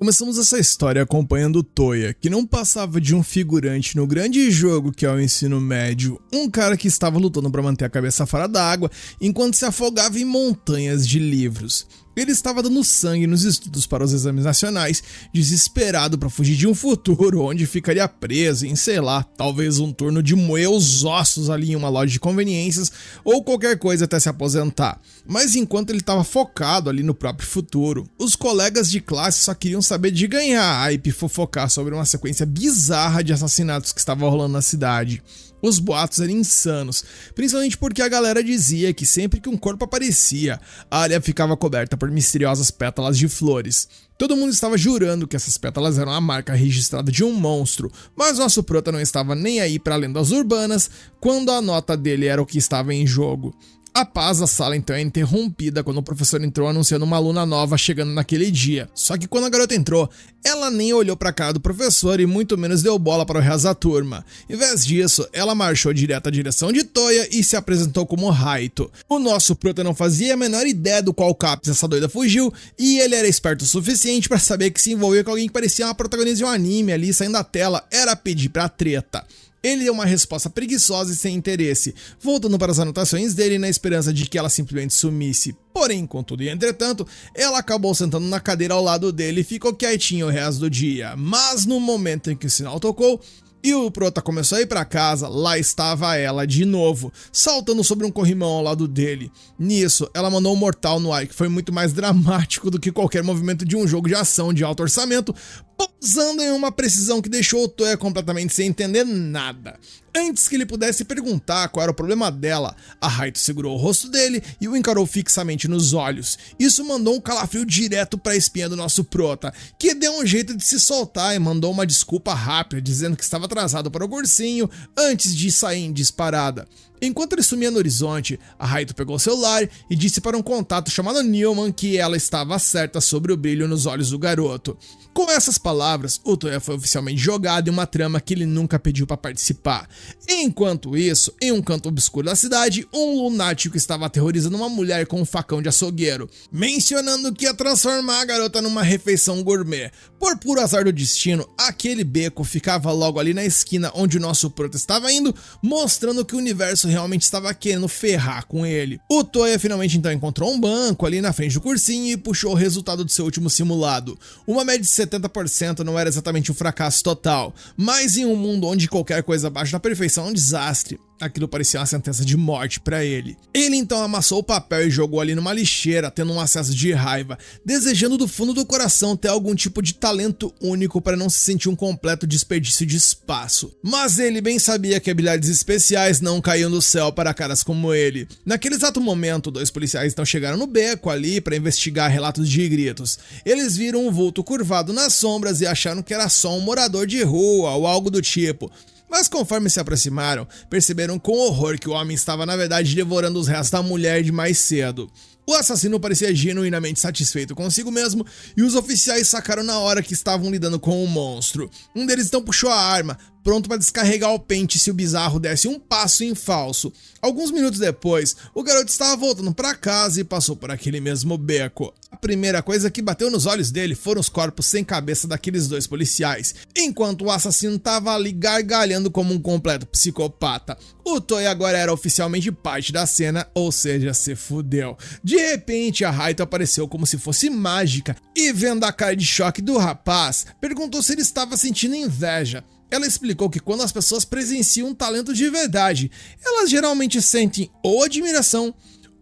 Começamos essa história acompanhando o Toya, que não passava de um figurante no grande jogo que é o ensino médio, um cara que estava lutando para manter a cabeça fora d'água enquanto se afogava em montanhas de livros. Ele estava dando sangue nos estudos para os exames nacionais, desesperado para fugir de um futuro onde ficaria preso em, sei lá, talvez um turno de moer os ossos ali em uma loja de conveniências ou qualquer coisa até se aposentar. Mas enquanto ele estava focado ali no próprio futuro, os colegas de classe só queriam saber de ganhar hype e fofocar sobre uma sequência bizarra de assassinatos que estava rolando na cidade. Os boatos eram insanos, principalmente porque a galera dizia que sempre que um corpo aparecia, a área ficava coberta por misteriosas pétalas de flores. Todo mundo estava jurando que essas pétalas eram a marca registrada de um monstro, mas nosso prota não estava nem aí para lendas urbanas quando a nota dele era o que estava em jogo. A paz da sala então é interrompida quando o professor entrou anunciando uma aluna nova chegando naquele dia. Só que quando a garota entrou, ela nem olhou pra cara do professor e muito menos deu bola para o resto da turma. Em vez disso, ela marchou direto à direção de Toya e se apresentou como Raito. O nosso prota não fazia a menor ideia do qual CAPS essa doida fugiu, e ele era esperto o suficiente para saber que se envolver com alguém que parecia uma protagonista de um anime ali saindo da tela era pedir pra treta. Ele deu uma resposta preguiçosa e sem interesse, voltando para as anotações dele na esperança de que ela simplesmente sumisse. Porém, contudo e entretanto, ela acabou sentando na cadeira ao lado dele e ficou quietinho o resto do dia. Mas no momento em que o sinal tocou e o prota começou a ir para casa, lá estava ela de novo, saltando sobre um corrimão ao lado dele. Nisso, ela mandou um mortal no ar que foi muito mais dramático do que qualquer movimento de um jogo de ação de alto orçamento, pousando em uma precisão que deixou o Toya completamente sem entender nada. Antes que ele pudesse perguntar qual era o problema dela, a Raito segurou o rosto dele e o encarou fixamente nos olhos. Isso mandou um calafrio direto para a espinha do nosso prota, que deu um jeito de se soltar e mandou uma desculpa rápida, dizendo que estava atrasado para o cursinho antes de sair em disparada. Enquanto ele sumia no horizonte, a Raito pegou o celular e disse para um contato chamado Newman que ela estava certa sobre o brilho nos olhos do garoto. Com essas palavras, o Toya foi oficialmente jogado em uma trama que ele nunca pediu para participar. Enquanto isso, em um canto obscuro da cidade, um lunático estava aterrorizando uma mulher com um facão de açougueiro, mencionando que ia transformar a garota numa refeição gourmet. Por puro azar do destino, aquele beco ficava logo ali na esquina onde o nosso prota estava indo, mostrando que o universo realmente estava querendo ferrar com ele. O Toya finalmente então encontrou um banco ali na frente do cursinho e puxou o resultado do seu último simulado. Uma média de 70% não era exatamente um fracasso total, mas em um mundo onde qualquer coisa abaixo da perfeição é um desastre, aquilo parecia uma sentença de morte pra ele. Ele então amassou o papel e jogou ali numa lixeira, tendo um acesso de raiva, desejando do fundo do coração ter algum tipo de talento único para não se sentir um completo desperdício de espaço. Mas ele bem sabia que habilidades especiais não caíam do céu para caras como ele. Naquele exato momento, dois policiais então chegaram no beco ali para investigar relatos de gritos. Eles viram um vulto curvado nas sombras e acharam que era só um morador de rua ou algo do tipo. Mas conforme se aproximaram, perceberam com horror que o homem estava na verdade devorando os restos da mulher de mais cedo. O assassino parecia genuinamente satisfeito consigo mesmo e os oficiais sacaram na hora que estavam lidando com o monstro. Um deles então puxou a arma, pronto para descarregar o pente se o bizarro desse um passo em falso. Alguns minutos depois, o garoto estava voltando para casa e passou por aquele mesmo beco. A primeira coisa que bateu nos olhos dele foram os corpos sem cabeça daqueles dois policiais, enquanto o assassino estava ali gargalhando como um completo psicopata. O Toya agora era oficialmente parte da cena, ou seja, se fudeu. De repente, a Raito apareceu como se fosse mágica e, vendo a cara de choque do rapaz, perguntou se ele estava sentindo inveja. Ela explicou que quando as pessoas presenciam um talento de verdade, elas geralmente sentem ou admiração,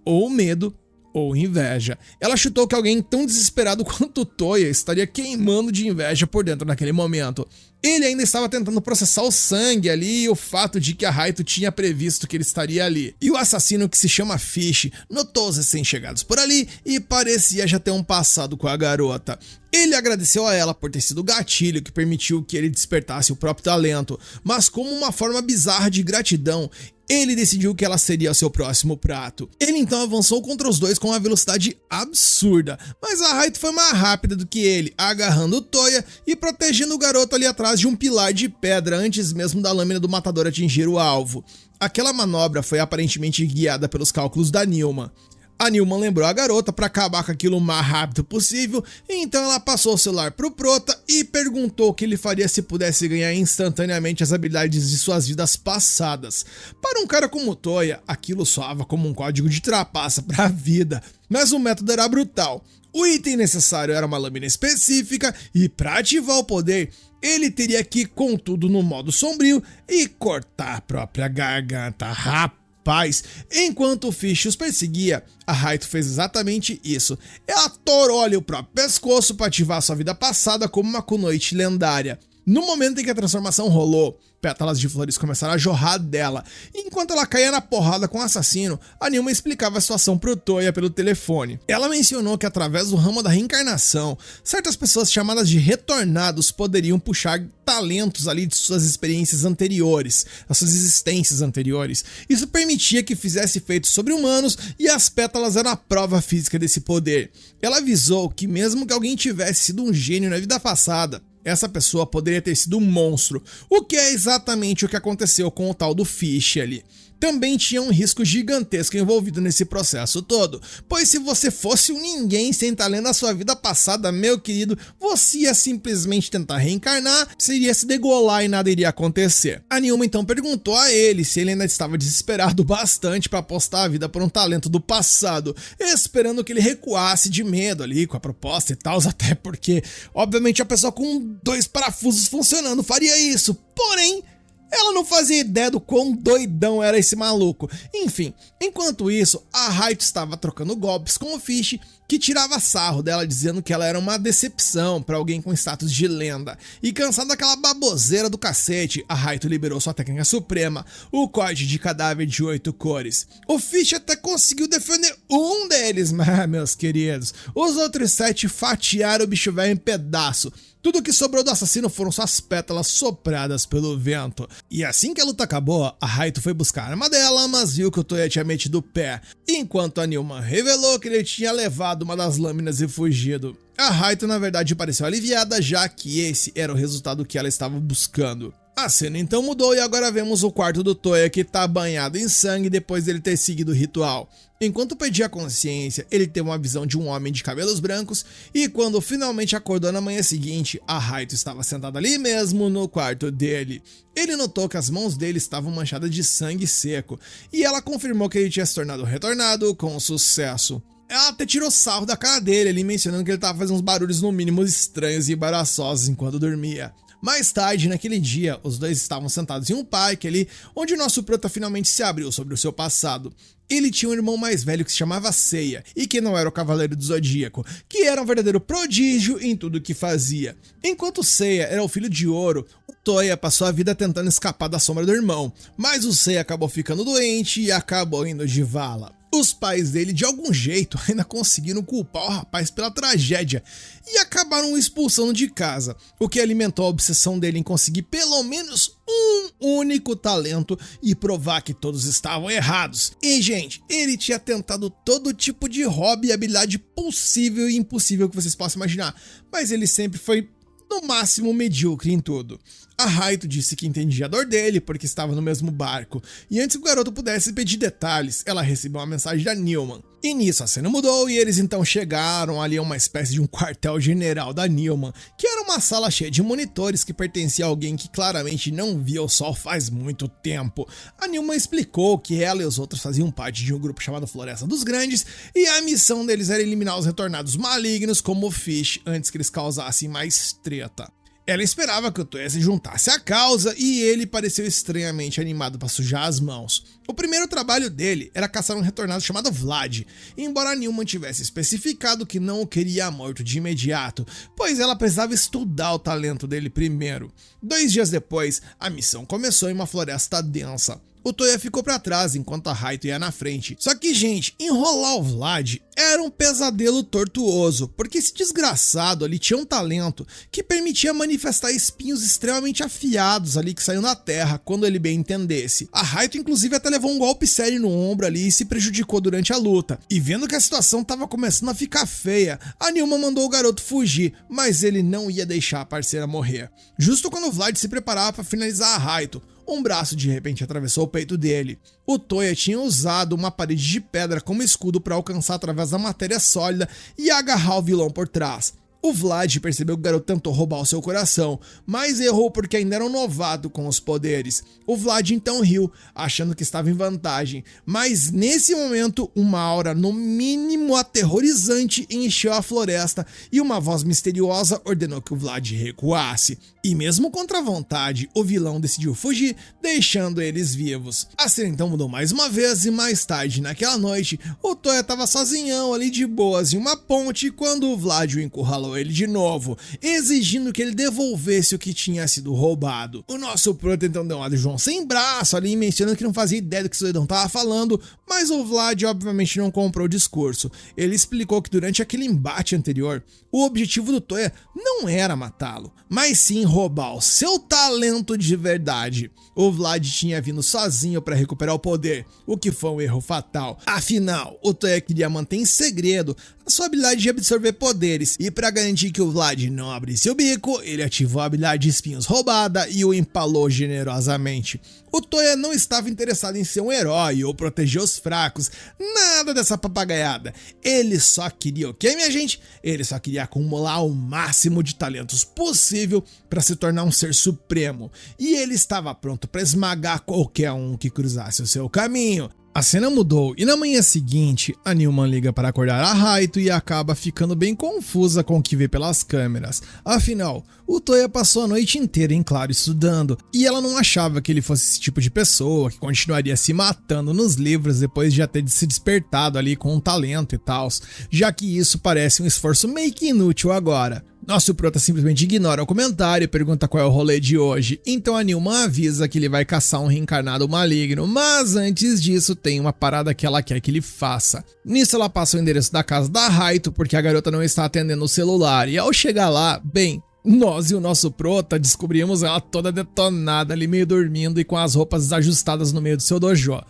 ou medo, ou inveja. Ela chutou que alguém tão desesperado quanto o Toya estaria queimando de inveja por dentro naquele momento. Ele ainda estava tentando processar o sangue ali e o fato de que a Raito tinha previsto que ele estaria ali. E o assassino, que se chama Fish, notou os recém-chegados por ali e parecia já ter um passado com a garota. Ele agradeceu a ela por ter sido o gatilho que permitiu que ele despertasse o próprio talento, mas como uma forma bizarra de gratidão, ele decidiu que ela seria o seu próximo prato. Ele então avançou contra os dois com uma velocidade absurda, mas a Raito foi mais rápida do que ele, agarrando o Toya e protegendo o garoto ali atrás de um pilar de pedra antes mesmo da lâmina do matador atingir o alvo. Aquela manobra foi aparentemente guiada pelos cálculos da Nilma. A Nilman lembrou a garota para acabar com aquilo o mais rápido possível, então ela passou o celular pro Prota e perguntou o que ele faria se pudesse ganhar instantaneamente as habilidades de suas vidas passadas. Para um cara como o Toya, aquilo soava como um código de trapaça para a vida, mas o método era brutal. O item necessário era uma lâmina específica e para ativar o poder, ele teria que ir com tudo no modo sombrio e cortar a própria garganta. Rapaz, enquanto o Fish os perseguia, a Raito fez exatamente isso. Ela torou-lhe o próprio pescoço para ativar sua vida passada como uma Kunoichi lendária. No momento em que a transformação rolou, pétalas de flores começaram a jorrar dela. Enquanto ela caía na porrada com o assassino, a Nilman explicava a situação pro Toya pelo telefone. Ela mencionou que através do ramo da reencarnação, certas pessoas chamadas de retornados poderiam puxar talentos ali de suas experiências anteriores, as suas existências anteriores. Isso permitia que fizesse feitos sobre-humanos e as pétalas eram a prova física desse poder. Ela avisou que mesmo que alguém tivesse sido um gênio na vida passada, essa pessoa poderia ter sido um monstro, o que é exatamente o que aconteceu com o tal do Fish ali. Também tinha um risco gigantesco envolvido nesse processo todo, pois se você fosse um ninguém sem talento na sua vida passada, meu querido, você ia simplesmente tentar reencarnar, seria se degolar e nada iria acontecer. A Nilman então perguntou a ele se ele ainda estava desesperado bastante para apostar a vida por um talento do passado, esperando que ele recuasse de medo ali com a proposta e tal, até porque, obviamente, a pessoa com 2 parafusos funcionando faria isso, porém, ela não fazia ideia do quão doidão era esse maluco. Enfim, enquanto isso, a Raito estava trocando golpes com o Fish, que tirava sarro dela dizendo que ela era uma decepção para alguém com status de lenda. E cansado daquela baboseira do cacete, a Raito liberou sua técnica suprema, o corte de cadáver de 8 cores. O Fish até conseguiu defender um deles, mas meus queridos, os outros 7 fatiaram o bicho velho em pedaço. Tudo que sobrou do assassino foram suas pétalas sopradas pelo vento. E assim que a luta acabou, a Raito foi buscar a arma dela, mas viu que o Toya tinha metido o pé. Enquanto a Nilman revelou que ele tinha levado uma das lâminas e fugido. A Raito na verdade pareceu aliviada, já que esse era o resultado que ela estava buscando. A cena então mudou e agora vemos o quarto do Toya que tá banhado em sangue depois dele ter seguido o ritual. Enquanto perdia a consciência, ele teve uma visão de um homem de cabelos brancos e quando finalmente acordou na manhã seguinte, a Raito estava sentada ali mesmo no quarto dele. Ele notou que as mãos dele estavam manchadas de sangue seco e ela confirmou que ele tinha se tornado retornado com sucesso. Ela até tirou sarro da cara dele ali, mencionando que ele estava fazendo uns barulhos no mínimo estranhos e embaraçosos enquanto dormia. Mais tarde, naquele dia, os dois estavam sentados em um parque ali, onde o nosso prota finalmente se abriu sobre o seu passado. Ele tinha um irmão mais velho que se chamava Seiya, e que não era o Cavaleiro do Zodíaco, que era um verdadeiro prodígio em tudo o que fazia. Enquanto Seiya era o filho de ouro, o Toya passou a vida tentando escapar da sombra do irmão, mas o Seiya acabou ficando doente e acabou indo de vala. Os pais dele, de algum jeito, ainda conseguiram culpar o rapaz pela tragédia e acabaram o expulsando de casa, o que alimentou a obsessão dele em conseguir pelo menos um único talento e provar que todos estavam errados. E, gente, ele tinha tentado todo tipo de hobby e habilidade possível e impossível que vocês possam imaginar, mas ele sempre foi no máximo medíocre em tudo. A Raito disse que entendia a dor dele porque estava no mesmo barco, e antes que o garoto pudesse pedir detalhes, ela recebeu uma mensagem da Nilman. E nisso a cena mudou e eles então chegaram ali a uma espécie de um quartel-general da Nilman, que era uma sala cheia de monitores que pertencia a alguém que claramente não via o sol faz muito tempo. A Nilman explicou que ela e os outros faziam parte de um grupo chamado Floresta dos Grandes e a missão deles era eliminar os retornados malignos como o Fish antes que eles causassem mais treta. Ela esperava que o Toya se juntasse à causa e ele pareceu estranhamente animado para sujar as mãos. O primeiro trabalho dele era caçar um retornado chamado Vlad, embora Nilman tivesse especificado que não o queria morto de imediato, pois ela precisava estudar o talento dele primeiro. 2 dias depois, a missão começou em uma floresta densa. O Toya ficou pra trás enquanto a Raito ia na frente. Só que, gente, enrolar o Vlad era um pesadelo tortuoso, porque esse desgraçado ali tinha um talento que permitia manifestar espinhos extremamente afiados ali que saíam da terra quando ele bem entendesse. A Raito inclusive até levou um golpe sério no ombro ali e se prejudicou durante a luta. E vendo que a situação tava começando a ficar feia, a Nilman mandou o garoto fugir, mas ele não ia deixar a parceira morrer. Justo quando o Vlad se preparava para finalizar a Raito, um braço de repente atravessou o peito dele. O Toya tinha usado uma parede de pedra como escudo para alcançar através da matéria sólida e agarrar o vilão por trás. O Vlad percebeu que o garoto tentou roubar o seu coração, mas errou porque ainda era um novato com os poderes. O Vlad então riu, achando que estava em vantagem, mas nesse momento uma aura no mínimo aterrorizante encheu a floresta e uma voz misteriosa ordenou que o Vlad recuasse. E mesmo contra a vontade, o vilão decidiu fugir, deixando eles vivos. A cena então mudou mais uma vez e mais tarde naquela noite, o Toya estava sozinhão ali de boas em uma ponte quando o Vlad o encurralou ele de novo, exigindo que ele devolvesse o que tinha sido roubado. O nosso proto então deu uma de João sem braço ali, mencionando que não fazia ideia do que o doidão tava falando, mas o Vlad obviamente não comprou o discurso. Ele explicou que durante aquele embate anterior, o objetivo do Toya não era matá-lo, mas sim roubar o seu talento de verdade. O Vlad tinha vindo sozinho para recuperar o poder, o que foi um erro fatal. Afinal, o Toya queria manter em segredo a sua habilidade de absorver poderes, e para garantir que o Vlad não abrisse o bico, ele ativou a habilidade de espinhos roubada e o empalou generosamente. O Toya não estava interessado em ser um herói ou proteger os fracos, nada dessa papagaiada. Ele só queria o quê, minha gente? Ele só queria acumular o máximo de talentos possível para se tornar um ser supremo. E ele estava pronto para esmagar qualquer um que cruzasse o seu caminho. A cena mudou e na manhã seguinte, a Nilman liga para acordar a Raito e acaba ficando bem confusa com o que vê pelas câmeras. Afinal, o Toya passou a noite inteira em claro estudando e ela não achava que ele fosse esse tipo de pessoa que continuaria se matando nos livros depois de já ter se despertado ali com um talento e tal, já que isso parece um esforço meio que inútil agora. Nosso prota simplesmente ignora o comentário e pergunta qual é o rolê de hoje, então a Nilman avisa que ele vai caçar um reencarnado maligno, mas antes disso tem uma parada que ela quer que ele faça. Nisso ela passa o endereço da casa da Raito porque a garota não está atendendo o celular e ao chegar lá, bem, nós e o nosso prota descobrimos ela toda detonada ali meio dormindo e com as roupas desajustadas no meio do seu dojo.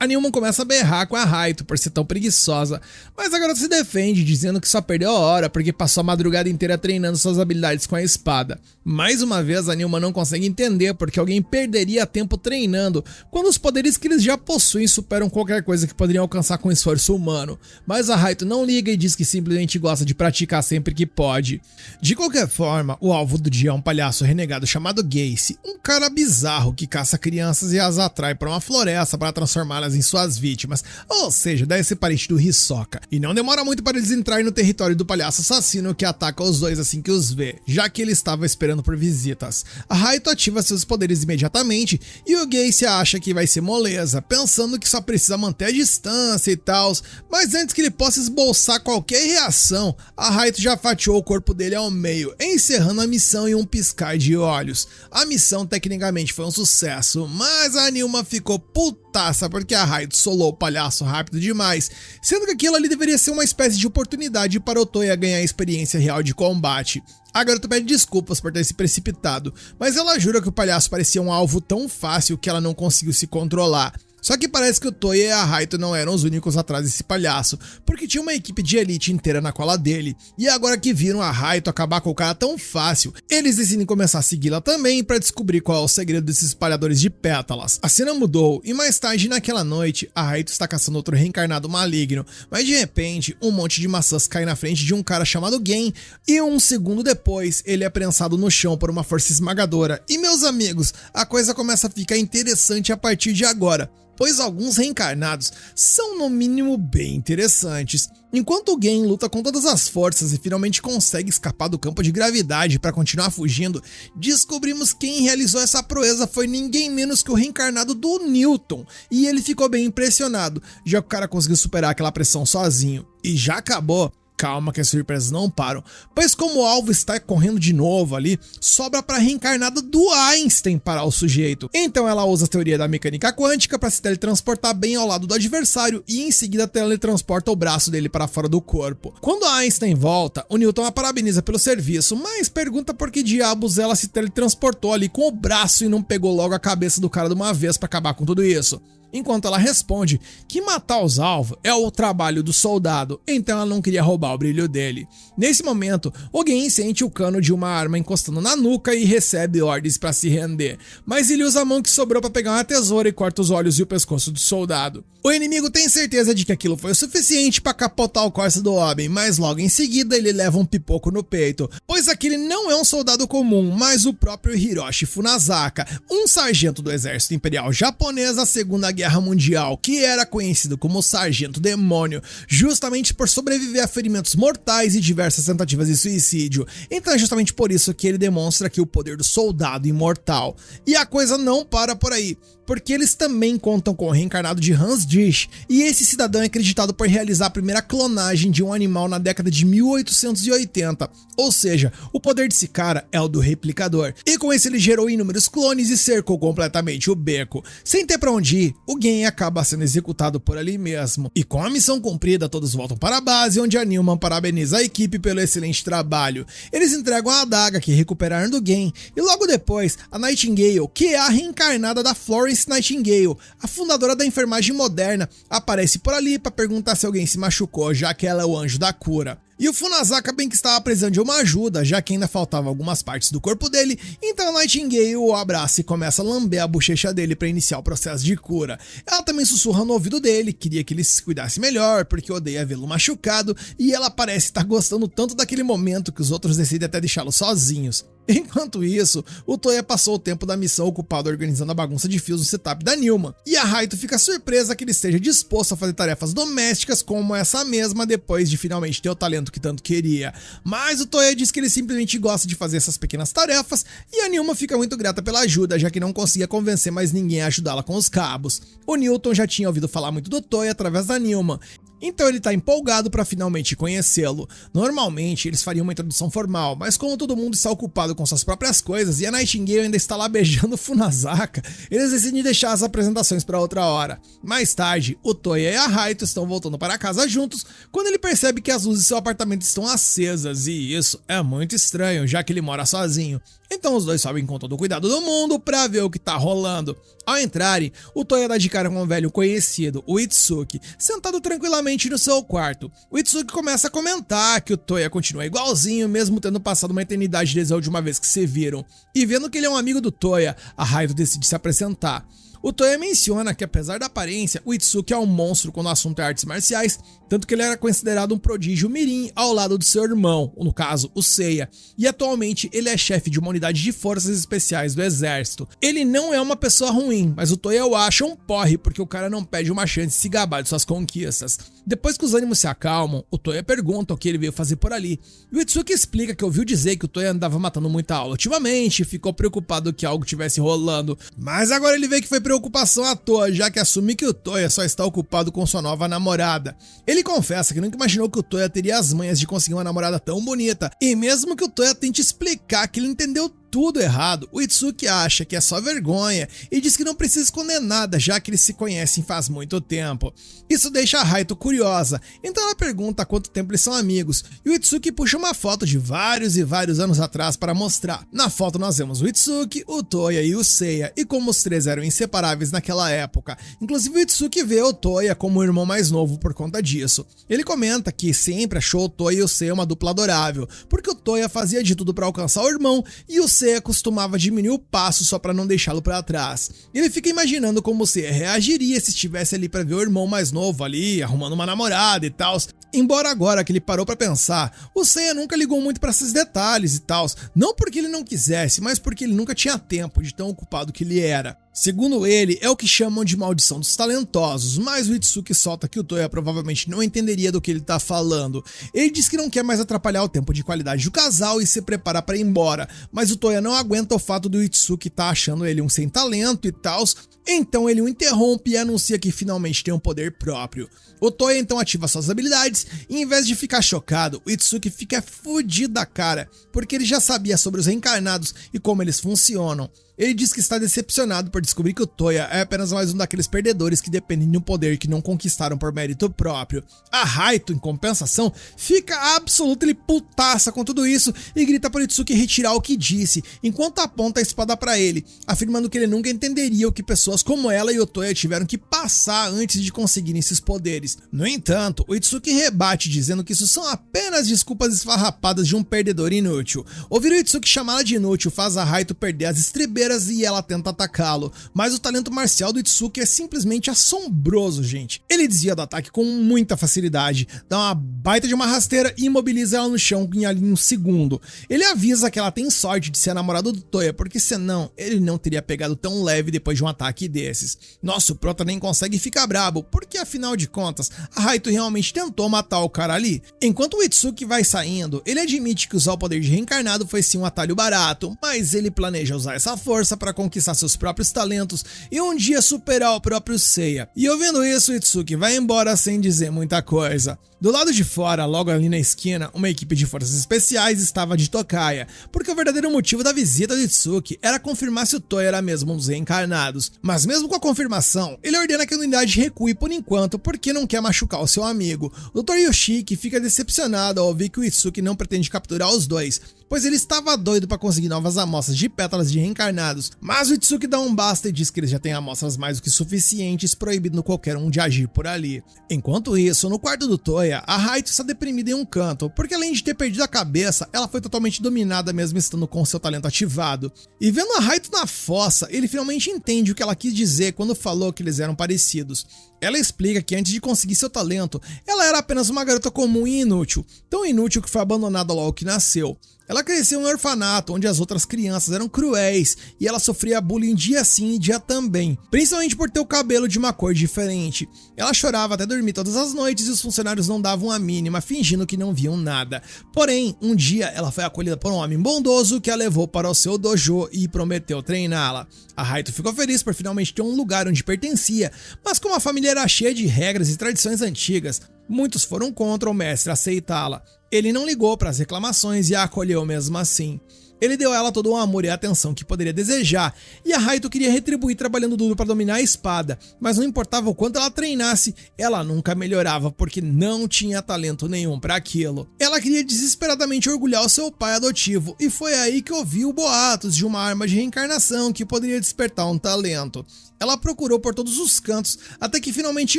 A Nilman começa a berrar com a Raito por ser tão preguiçosa, mas a garota se defende, dizendo que só perdeu a hora porque passou a madrugada inteira treinando suas habilidades com a espada. Mais uma vez, a Nilman não consegue entender porque alguém perderia tempo treinando quando os poderes que eles já possuem superam qualquer coisa que poderiam alcançar com esforço humano. Mas a Raito não liga e diz que simplesmente gosta de praticar sempre que pode. De qualquer forma, o alvo do dia é um palhaço renegado chamado Gacy, um cara bizarro que caça crianças e as atrai para uma floresta para transformá-las em suas vítimas, ou seja, deve ser parente do Hisoka. E não demora muito para eles entrarem no território do palhaço assassino que ataca os dois assim que os vê, já que ele estava esperando por visitas. A Raito ativa seus poderes imediatamente e o Gacy acha que vai ser moleza, pensando que só precisa manter a distância e tal, mas antes que ele possa esboçar qualquer reação, a Raito já fatiou o corpo dele ao meio, encerrando a missão em um piscar de olhos. A missão tecnicamente foi um sucesso, mas a Nilman ficou putaça porque a Raito solou o palhaço rápido demais, sendo que aquilo ali deveria ser uma espécie de oportunidade para o Toya ganhar experiência real de combate. A garota pede desculpas por ter se precipitado, mas ela jura que o palhaço parecia um alvo tão fácil que ela não conseguiu se controlar. Só que parece que o Toya e a Raito não eram os únicos atrás desse palhaço, porque tinha uma equipe de elite inteira na cola dele, e agora que viram a Raito acabar com o cara tão fácil, eles decidem começar a segui-la também para descobrir qual é o segredo desses espalhadores de pétalas. A cena mudou, e mais tarde naquela noite, a Raito está caçando outro reencarnado maligno, mas de repente, um monte de maçãs cai na frente de um cara chamado Gen, e um segundo depois, ele é prensado no chão por uma força esmagadora. E meus amigos, a coisa começa a ficar interessante a partir de agora, pois alguns reencarnados são no mínimo bem interessantes. Enquanto o Gen luta com todas as forças e finalmente consegue escapar do campo de gravidade para continuar fugindo, descobrimos que quem realizou essa proeza foi ninguém menos que o reencarnado do Newton, e ele ficou bem impressionado, já que o cara conseguiu superar aquela pressão sozinho. E já acabou? Calma que as surpresas não param, pois como o alvo está correndo de novo ali, sobra para a reencarnada do Einstein parar o sujeito. Então ela usa a teoria da mecânica quântica para se teletransportar bem ao lado do adversário e em seguida teletransporta o braço dele para fora do corpo. Quando a Einstein volta, o Newton a parabeniza pelo serviço, mas pergunta por que diabos ela se teletransportou ali com o braço e não pegou logo a cabeça do cara de uma vez para acabar com tudo isso. enquanto ela responde que matar os alvos é o trabalho do soldado, então ela não queria roubar o brilho dele. Nesse momento, o Gen sente o cano de uma arma encostando na nuca e recebe ordens para se render, mas ele usa a mão que sobrou para pegar uma tesoura e corta os olhos e o pescoço do soldado. O inimigo tem certeza de que aquilo foi o suficiente para capotar o Corsa do homem, mas logo em seguida ele leva um pipoco no peito, pois aquele não é um soldado comum, mas o próprio Hiroshi Funazaka, um sargento do exército imperial japonês da Segunda Guerra Mundial, que era conhecido como Sargento Demônio, justamente por sobreviver a ferimentos mortais e diversas tentativas de suicídio. Então é justamente por isso que ele demonstra aqui o poder do soldado imortal. E a coisa não para por aí, porque eles também contam com o reencarnado de Hans Dich, e esse cidadão é acreditado por realizar a primeira clonagem de um animal na década de 1880, ou seja, o poder desse cara é o do replicador, e com esse ele gerou inúmeros clones e cercou completamente o beco. Sem ter pra onde ir, o Gen acaba sendo executado por ali mesmo, e com a missão cumprida todos voltam para a base, onde a Newman parabeniza a equipe pelo excelente trabalho. Eles entregam a adaga que recuperaram do Gen, e logo depois, a Nightingale, que é a reencarnada da Florence Nightingale, a fundadora da enfermagem moderna, aparece por ali para perguntar se alguém se machucou, já que ela é o anjo da cura. E o Funazaka bem que estava precisando de uma ajuda, já que ainda faltavam algumas partes do corpo dele, então a Nightingale o abraça e começa a lamber a bochecha dele para iniciar o processo de cura. Ela também sussurra no ouvido dele, queria que ele se cuidasse melhor, porque odeia vê-lo machucado, e ela parece estar gostando tanto daquele momento que os outros decidem até deixá-los sozinhos. Enquanto isso, o Toya passou o tempo da missão ocupado organizando a bagunça de fios no setup da Newman, e a Raito fica surpresa que ele esteja disposto a fazer tarefas domésticas como essa mesma depois de finalmente ter o talento que tanto queria. Mas o Toya diz que ele simplesmente gosta de fazer essas pequenas tarefas, e a Newman fica muito grata pela ajuda, já que não conseguia convencer mais ninguém a ajudá-la com os cabos. O Newton já tinha ouvido falar muito do Toya através da Newman, então ele tá empolgado para finalmente conhecê-lo. Normalmente eles fariam uma introdução formal, mas como todo mundo está ocupado com suas próprias coisas e a Nightingale ainda está lá beijando o Funazaka, eles decidem deixar as apresentações para outra hora. Mais tarde, o Toya e a Raito estão voltando para casa juntos quando ele percebe que as luzes do seu apartamento estão acesas, e isso é muito estranho, já que ele mora sozinho. Então os dois sobem com todo o cuidado do mundo pra ver o que tá rolando. Ao entrarem, o Toya dá de cara com um velho conhecido, o Itsuki, sentado tranquilamente no seu quarto. O Itsuki começa a comentar que o Toya continua igualzinho, mesmo tendo passado uma eternidade desde a última vez que se viram. E vendo que ele é um amigo do Toya, a Raito decide se apresentar. O Toya menciona que, apesar da aparência, o Itsuki é um monstro quando o assunto é artes marciais, tanto que ele era considerado um prodígio mirim ao lado do seu irmão, no caso, o Seiya, e atualmente ele é chefe de uma unidade de forças especiais do exército. Ele não é uma pessoa ruim, mas o Toya o acha um porre porque o cara não pede uma chance de se gabar de suas conquistas. Depois que os ânimos se acalmam, o Toya pergunta o que ele veio fazer por ali, e o Itsuki explica que ouviu dizer que o Toya andava matando muita aula ultimamente e ficou preocupado que algo tivesse rolando, mas agora ele vê que foi preocupação à toa, já que assume que o Toya só está ocupado com sua nova namorada. Ele confessa que nunca imaginou que o Toya teria as manhas de conseguir uma namorada tão bonita, e mesmo que o Toya tente explicar que ele entendeu tudo errado, o Itsuki acha que é só vergonha e diz que não precisa esconder nada, já que eles se conhecem faz muito tempo. Isso deixa a Raito curiosa, então ela pergunta há quanto tempo eles são amigos, e o Itsuki puxa uma foto de vários e vários anos atrás para mostrar. Na foto nós vemos o Itsuki, o Toya e o Seiya, e como os três eram inseparáveis naquela época. Inclusive o Itsuki vê o Toya como o irmão mais novo por conta disso. Ele comenta que sempre achou o Toya e o Seiya uma dupla adorável, porque o Toya fazia de tudo para alcançar o irmão, e o Seiya costumava diminuir o passo só para não deixá-lo para trás. Ele fica imaginando como o Seiya reagiria se estivesse ali para ver o irmão mais novo ali, arrumando uma namorada e tal. Embora agora que ele parou para pensar, o Seiya nunca ligou muito para esses detalhes e tal, não porque ele não quisesse, mas porque ele nunca tinha tempo de tão ocupado que ele era. Segundo ele, é o que chamam de maldição dos talentosos, mas o Itsuki solta que o Toya provavelmente não entenderia do que ele tá falando. Ele diz que não quer mais atrapalhar o tempo de qualidade do casal e se prepara para ir embora, mas o Toya não aguenta o fato do Itsuki tá achando ele um sem talento e tal, então ele o interrompe e anuncia que finalmente tem um poder próprio. O Toya então ativa suas habilidades e em vez de ficar chocado, o Itsuki fica fudido da cara, porque ele já sabia sobre os reencarnados e como eles funcionam. Ele diz que está decepcionado por descobrir que o Toya é apenas mais um daqueles perdedores que dependem de um poder que não conquistaram por mérito próprio. A Raito, em compensação, fica absolutamente putaça com tudo isso e grita para Itsuki retirar o que disse, enquanto aponta a espada para ele, afirmando que ele nunca entenderia o que pessoas como ela e o Toya tiveram que passar antes de conseguirem esses poderes. No entanto, o Itsuki rebate dizendo que isso são apenas desculpas esfarrapadas de um perdedor inútil. Ouvir o Itsuki chamá-la de inútil faz a Raito perder as estribeiras e ela tenta atacá-lo, mas o talento marcial do Itsuki é simplesmente assombroso, gente. Ele desvia do ataque com muita facilidade, dá uma baita de uma rasteira e imobiliza ela no chão em ali um segundo. Ele avisa que ela tem sorte de ser a namorada do Toya, porque senão ele não teria pegado tão leve depois de um ataque desses. Nosso prota nem consegue ficar brabo, porque afinal de contas, a Raito realmente tentou matar o cara ali. Enquanto o Itsuki vai saindo, ele admite que usar o poder de reencarnado foi sim um atalho barato, mas ele planeja usar essa força para conquistar seus próprios talentos e um dia superar o próprio Seiya. E ouvindo isso, o Itsuki vai embora sem dizer muita coisa. Do lado de fora, logo ali na esquina, uma equipe de forças especiais estava de tocaia, porque o verdadeiro motivo da visita do Itsuki era confirmar se o Toya era mesmo um dos reencarnados. Mas mesmo com a confirmação, ele ordena que a unidade recue por enquanto porque não quer machucar o seu amigo. O Dr. Yoshiki fica decepcionado ao ouvir que o Itsuki não pretende capturar os dois, pois ele estava doido para conseguir novas amostras de pétalas de reencarnados, mas o Itsuki dá um basta e diz que ele já tem amostras mais do que suficientes, proibindo qualquer um de agir por ali. Enquanto isso, no quarto do Toya, a Raito está deprimida em um canto, porque além de ter perdido a cabeça, ela foi totalmente dominada mesmo estando com seu talento ativado. E vendo a Raito na fossa, ele finalmente entende o que ela quis dizer quando falou que eles eram parecidos. Ela explica que antes de conseguir seu talento, ela era apenas uma garota comum e inútil, tão inútil que foi abandonada logo que nasceu. Ela cresceu em um orfanato onde as outras crianças eram cruéis e ela sofria bullying dia sim e dia também, principalmente por ter o cabelo de uma cor diferente. Ela chorava até dormir todas as noites e os funcionários não davam a mínima, fingindo que não viam nada. Porém, um dia ela foi acolhida por um homem bondoso que a levou para o seu dojo e prometeu treiná-la. A Raito ficou feliz por finalmente ter um lugar onde pertencia, mas como a família era cheia de regras e tradições antigas, muitos foram contra o mestre aceitá-la. Ele não ligou para as reclamações e a acolheu mesmo assim. Ele deu a ela todo o amor e a atenção que poderia desejar, e a Raito queria retribuir trabalhando duro para dominar a espada, mas não importava o quanto ela treinasse, ela nunca melhorava porque não tinha talento nenhum para aquilo. Ela queria desesperadamente orgulhar o seu pai adotivo, e foi aí que ouviu boatos de uma arma de reencarnação que poderia despertar um talento. Ela procurou por todos os cantos, até que finalmente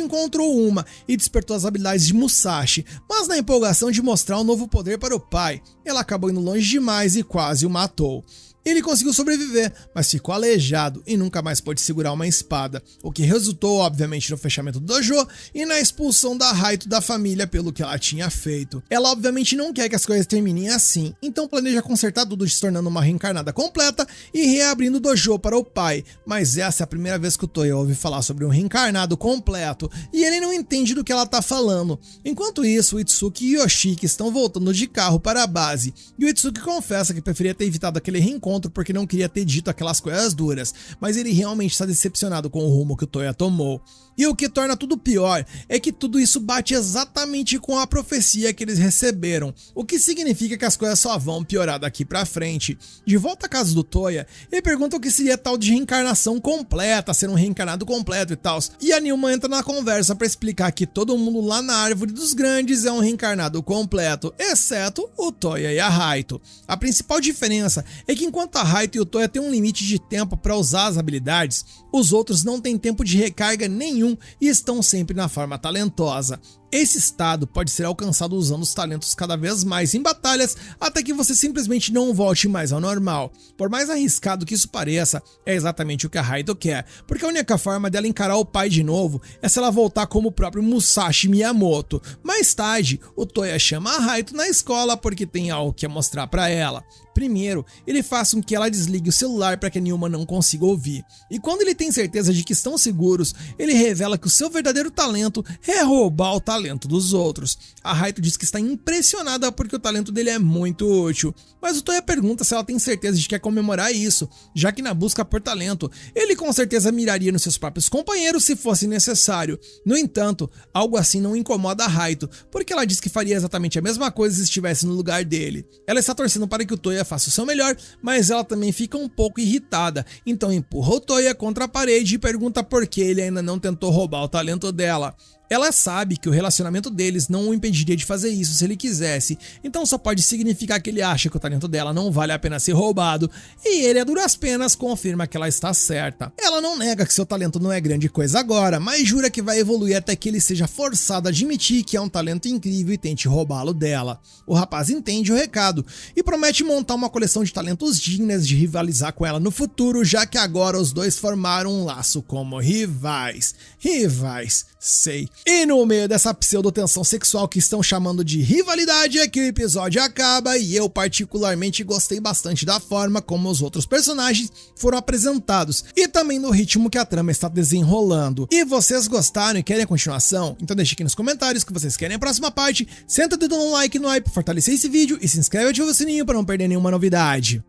encontrou uma e despertou as habilidades de Musashi, mas na empolgação de mostrar um novo poder para o pai, ela acabou indo longe demais e quase o matou. Ele conseguiu sobreviver, mas ficou aleijado e nunca mais pôde segurar uma espada, o que resultou obviamente no fechamento do dojo e na expulsão da Raito da família pelo que ela tinha feito. Ela obviamente não quer que as coisas terminem assim, então planeja consertar tudo se tornando uma reencarnada completa e reabrindo o dojo para o pai, mas essa é a primeira vez que o Toya ouve falar sobre um reencarnado completo e ele não entende do que ela tá falando. Enquanto isso, o Itsuki e Yoshiki estão voltando de carro para a base e o Itsuki confessa que preferia ter evitado aquele reencontro porque não queria ter dito aquelas coisas duras, mas ele realmente está decepcionado com o rumo que o Toya tomou. E o que torna tudo pior é que tudo isso bate exatamente com a profecia que eles receberam, o que significa que as coisas só vão piorar daqui pra frente. De volta à casa do Toya, ele pergunta o que seria tal de reencarnação completa, ser um reencarnado completo e tal, e a Nilma entra na conversa para explicar que todo mundo lá na Árvore dos Grandes é um reencarnado completo, exceto o Toya e a Raito. A principal diferença é que enquanto a Raito e o Toya têm um limite de tempo para usar as habilidades, os outros não têm tempo de recarga nenhum e estão sempre na forma talentosa. Esse estado pode ser alcançado usando os talentos cada vez mais em batalhas até que você simplesmente não volte mais ao normal. Por mais arriscado que isso pareça, é exatamente o que a Raito quer, porque a única forma dela encarar o pai de novo é se ela voltar como o próprio Musashi Miyamoto. Mais tarde, o Toya chama a Raito na escola porque tem algo que mostrar para ela. Primeiro, ele faz com que ela desligue o celular para que a Nilma não consiga ouvir. E quando ele tem certeza de que estão seguros, ele revela que o seu verdadeiro talento é roubar o talento talento dos outros. A Raito diz que está impressionada porque o talento dele é muito útil, mas o Toya pergunta se ela tem certeza de que quer comemorar isso, já que na busca por talento, ele com certeza miraria nos seus próprios companheiros se fosse necessário. No entanto, algo assim não incomoda a Raito, porque ela diz que faria exatamente a mesma coisa se estivesse no lugar dele. Ela está torcendo para que o Toya faça o seu melhor, mas ela também fica um pouco irritada, então empurra o Toya contra a parede e pergunta por que ele ainda não tentou roubar o talento dela. Ela sabe que o relacionamento deles não o impediria de fazer isso se ele quisesse, então só pode significar que ele acha que o talento dela não vale a pena ser roubado, e ele a duras penas confirma que ela está certa. Ela não nega que seu talento não é grande coisa agora, mas jura que vai evoluir até que ele seja forçado a admitir que é um talento incrível e tente roubá-lo dela. O rapaz entende o recado e promete montar uma coleção de talentos dignas de rivalizar com ela no futuro, já que agora os dois formaram um laço como rivais. Rivais, sei. E no meio dessa pseudo-tensão sexual que estão chamando de rivalidade é que o episódio acaba e eu particularmente gostei bastante da forma como os outros personagens foram apresentados e também do ritmo que a trama está desenrolando. E vocês gostaram e querem a continuação? Então deixe aqui nos comentários que vocês querem a próxima parte, senta o dedo no like no hype, fortalecer esse vídeo e se inscreve e ativa o sininho para não perder nenhuma novidade.